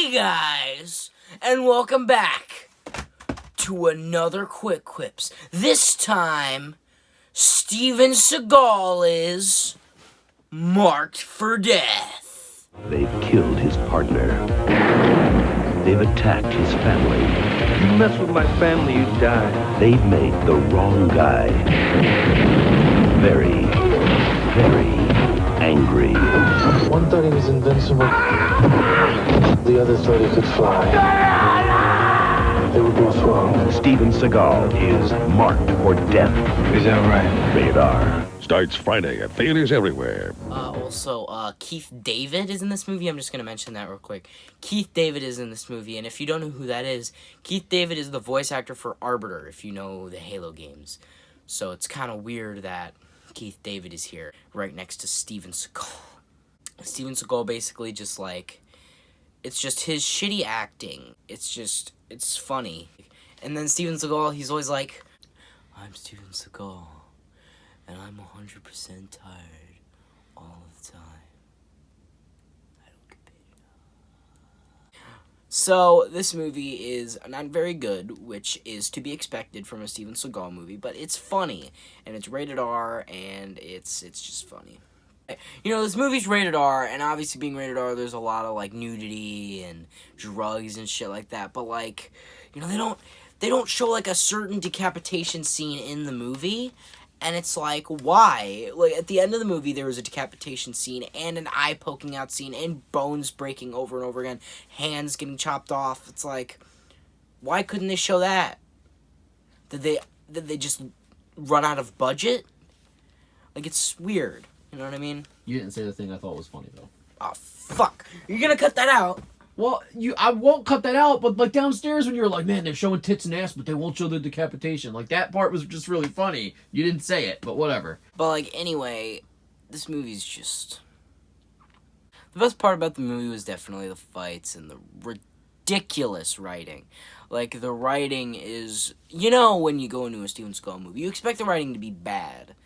Hey guys, and welcome back to another Quick Quips. This time, Steven Seagal is marked for death. They've killed his partner. They've attacked his family. You mess with my family, you die. They've made the wrong guy very, very angry. One thought he was invincible. The other thought he could fly. They were both wrong. Steven Seagal is marked for death. Is that right? Rated R. Starts Friday at theaters everywhere. Also, Keith David is in this movie. I'm just going to mention that real quick. Keith David is in this movie, and if you don't know who that is, Keith David is the voice actor for Arbiter, if you know the Halo games. So it's kind of weird that Keith David is here, right next to Steven Seagal. Steven Seagal basically just, like, it's just his shitty acting. It's funny. And then Steven Seagal, he's always like, I'm Steven Seagal, and I'm 100% tired all the time. I don't get paid enough. So, this movie is not very good, which is to be expected from a Steven Seagal movie, but it's funny, and it's rated R, and it's just funny. You know, this movie's rated R, and obviously being rated R, there's a lot of, like, nudity and drugs and shit like that, but, like, you know, they don't show, like, a certain decapitation scene in the movie, and it's like, why? Like, at the end of the movie, there was a decapitation scene, and an eye poking out scene, and bones breaking over and over again, hands getting chopped off. It's like, why couldn't they show that? Did they just run out of budget? Like, it's weird. You know what I mean? You didn't say the thing I thought was funny, though. Oh, fuck. You're gonna cut that out. Well, I won't cut that out, but, like, downstairs when you were like, man, they're showing tits and ass, but they won't show the decapitation. Like, that part was just really funny. You didn't say it, but whatever. But, like, anyway, this movie's just... The best part about the movie was definitely the fights and the ridiculous writing. Like, the writing is... You know, when you go into a Steven Seagal movie, you expect the writing to be bad.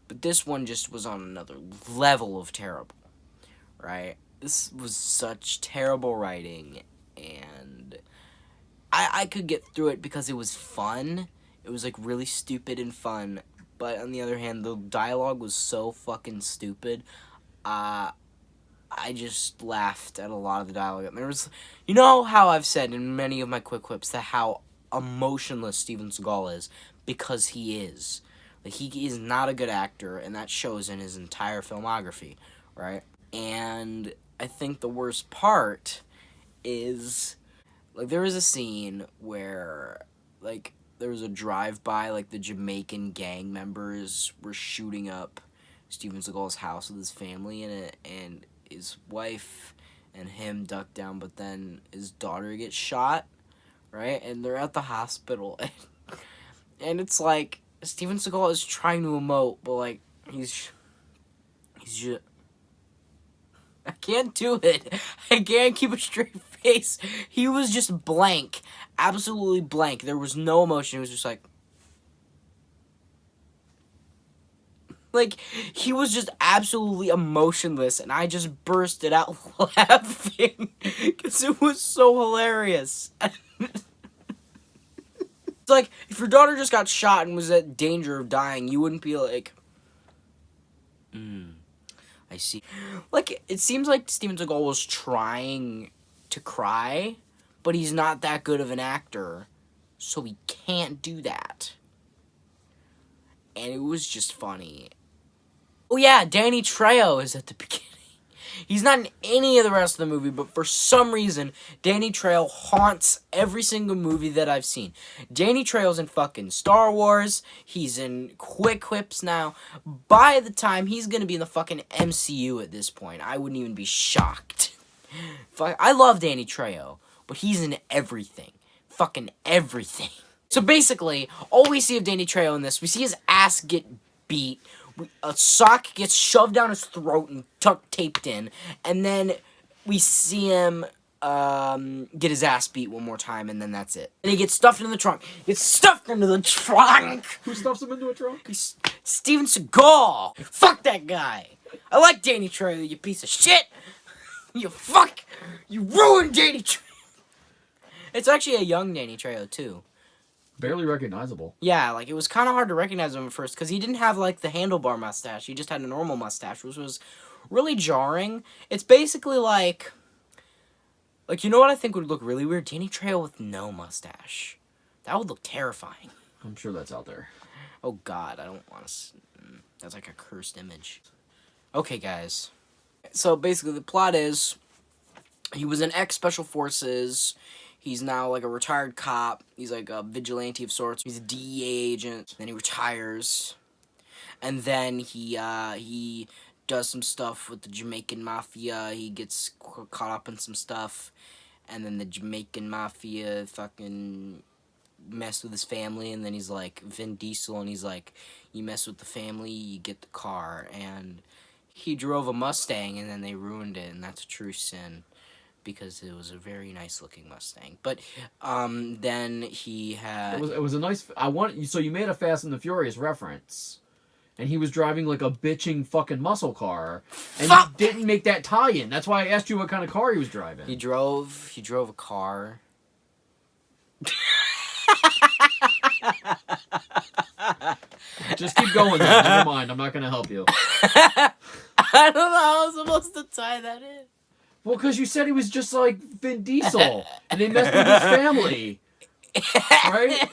But this one just was on another level of terrible, right? This was such terrible writing, and I could get through it because it was fun. It was, like, really stupid and fun, but on the other hand, the dialogue was so fucking stupid. I just laughed at a lot of the dialogue. And there was, you know how I've said in many of my quick quips that how emotionless Steven Seagal is, because he is. Like, he is not a good actor, and that shows in his entire filmography, right? And I think the worst part is, like, there was a scene where, like, there was a drive-by, like, the Jamaican gang members were shooting up Steven Seagal's house with his family in it, and his wife and him duck down, but then his daughter gets shot, right? And they're at the hospital, and it's like, Steven Seagal is trying to emote, but, like, he's just... I can't do it. I can't keep a straight face. He was just blank. Absolutely blank. There was no emotion. He was just like... Like, he was just absolutely emotionless, and I just bursted out laughing, because it was so hilarious. It's like, if your daughter just got shot and was at danger of dying, you wouldn't be like, I see. Like, it seems like Steven Seagal was trying to cry, but he's not that good of an actor, so he can't do that. And it was just funny. Oh yeah, Danny Trejo is at the beginning. He's not in any of the rest of the movie, but for some reason, Danny Trejo haunts every single movie that I've seen. Danny Trejo's in fucking Star Wars. He's in Quick Quips now. By the time he's gonna be in the fucking MCU at this point, I wouldn't even be shocked. I love Danny Trejo, but he's in everything. Fucking everything. So basically, all we see of Danny Trejo in this, we see his ass get beat. A sock gets shoved down his throat and taped in, and then we see him get his ass beat one more time, and then that's it. And he gets stuffed into the trunk. Gets stuffed into the trunk! Who stuffs him into a trunk? He's Steven Seagal! Fuck that guy! I like Danny Trejo, you piece of shit! You ruined Danny Trejo! It's actually a young Danny Trejo, too. Barely recognizable. Yeah, like, it was kind of hard to recognize him at first, because he didn't have, like, the handlebar mustache. He just had a normal mustache, which was really jarring. It's basically like, you know what I think would look really weird? Danny Trejo with no mustache. That would look terrifying. I'm sure that's out there. Oh, God, I don't want to... That's like a cursed image. Okay, guys. So, basically, the plot is, he was an ex-Special Forces. He's now, like, a retired cop. He's, like, a vigilante of sorts. He's a DEA agent. Then he retires. And then he does some stuff with the Jamaican Mafia. He gets caught up in some stuff. And then the Jamaican Mafia fucking mess with his family. And then he's, like, Vin Diesel. And he's, like, you mess with the family, you get the car. And he drove a Mustang, and then they ruined it. And that's a true sin, because it was a very nice looking Mustang. But then he had... It was a nice... So you made a Fast and the Furious reference. And he was driving like a bitching fucking muscle car. And you didn't make that tie-in. That's why I asked you what kind of car he was driving. He drove a car. Just keep going then. Never mind. I'm not going to help you. I don't know how I was supposed to tie that in. Well, because you said he was just like Vin Diesel. And they messed with his family. Right?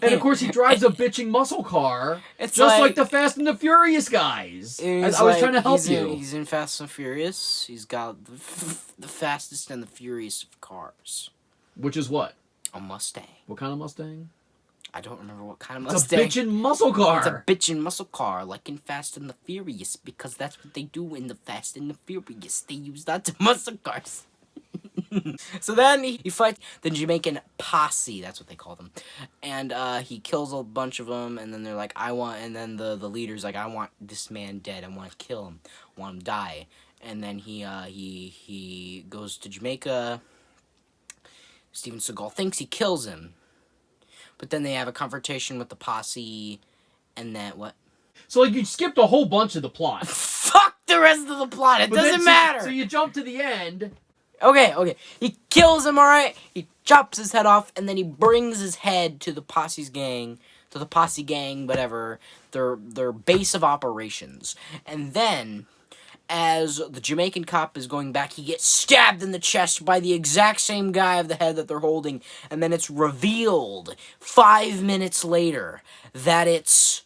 And of course he drives a bitching muscle car. It's just like the Fast and the Furious guys. I was trying to help you. He's in Fast and Furious. He's got the fastest and the furious of cars. Which is what? A Mustang. What kind of Mustang? I don't remember what kind of Mustang. It's a bitchin' muscle car. It's a bitchin' muscle car, like in Fast and the Furious, because that's what they do in the Fast and the Furious. They use that to muscle cars. So then he fights the Jamaican posse, that's what they call them. And he kills a bunch of them, and then they're like, and then the leader's like, I want this man dead, I want to kill him, I want him to die. And then he goes to Jamaica. Steven Seagal thinks he kills him. But then they have a confrontation with the posse, and then what? So, like, you skipped a whole bunch of the plot. Fuck the rest of the plot, it doesn't matter! So you jump to the end. Okay. He kills him, alright? He chops his head off, and then he brings his head to the posse gang, whatever, their base of operations. And then, as the Jamaican cop is going back, he gets stabbed in the chest by the exact same guy of the head that they're holding, and then it's revealed 5 minutes later that it's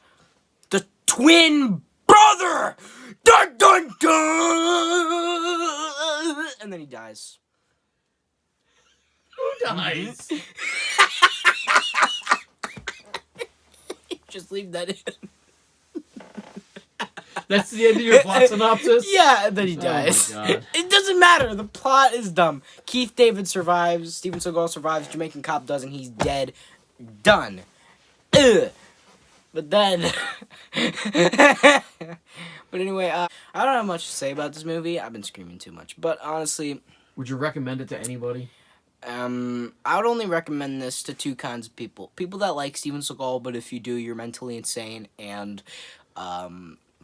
the twin brother! Dun dun dun! And then he dies. Who dies? Just leave that in. That's the end of your plot synopsis? Yeah, and then he dies. Oh my God. It doesn't matter. The plot is dumb. Keith David survives. Steven Seagal survives. Jamaican cop doesn't. He's dead. Done. Ugh. But then... But anyway, I don't have much to say about this movie. I've been screaming too much. But honestly... Would you recommend it to anybody? I would only recommend this to two kinds of people. People that like Steven Seagal, but if you do, you're mentally insane. And,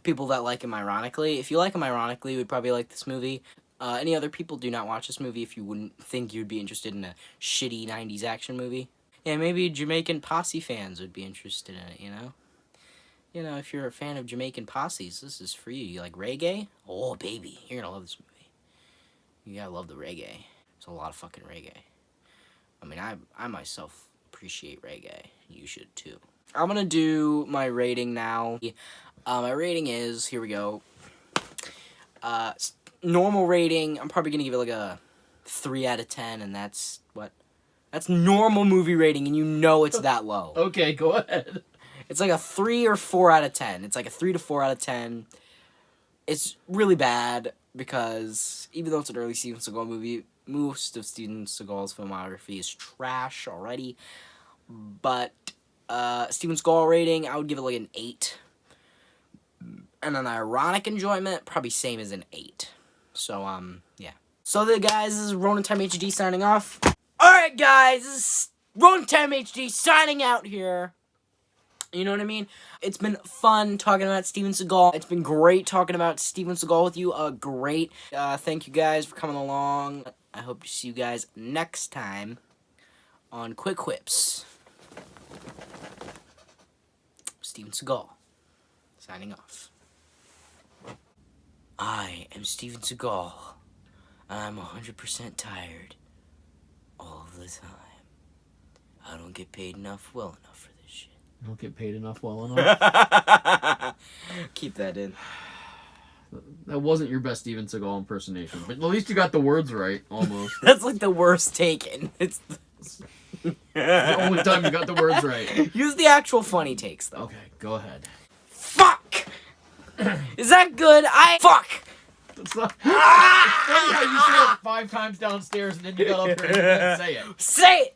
people that like him ironically. If you like him ironically, you would probably like this movie. Any other people, do not watch this movie if you wouldn't think you'd be interested in a shitty 90s action movie. Yeah, maybe Jamaican posse fans would be interested in it, you know? You know, if you're a fan of Jamaican posses, this is for you. You like reggae? Oh, baby, you're gonna love this movie. You gotta love the reggae. There's a lot of fucking reggae. I mean, I myself appreciate reggae. You should, too. I'm gonna do my rating now. My rating is, here we go. Normal rating, I'm probably gonna give it like a 3 out of 10, and that's, what? That's normal movie rating, and you know it's that low. Okay, go ahead. It's like a 3 or 4 out of 10. It's like a 3 to 4 out of 10. It's really bad, because even though it's an early Steven Seagal movie, most of Steven Seagal's filmography is trash already. But, Steven Seagal rating, I would give it like an 8. And an ironic enjoyment, probably same as an 8. So, yeah. So, guys, this is Ronin Time HD signing off. Alright, guys, this is Ronin Time HD signing out here. You know what I mean? It's been fun talking about Steven Seagal. It's been great talking about Steven Seagal with you. Great. Thank you guys for coming along. I hope to see you guys next time on Quick Quips. Steven Seagal, signing off. I am Steven Seagal. I'm 100% tired all of the time. I don't get paid well enough for this shit. You don't get paid enough well enough? Keep that in. That wasn't your best Steven Seagal impersonation, but at least you got the words right, almost. That's like the worst taken. It's The only time you got the words right. Use the actual funny takes, though. Okay, go ahead. Fuck! Is that good? Fuck! It's not, it's funny how you said it 5 times downstairs and then you got up here and you didn't say it. Say it!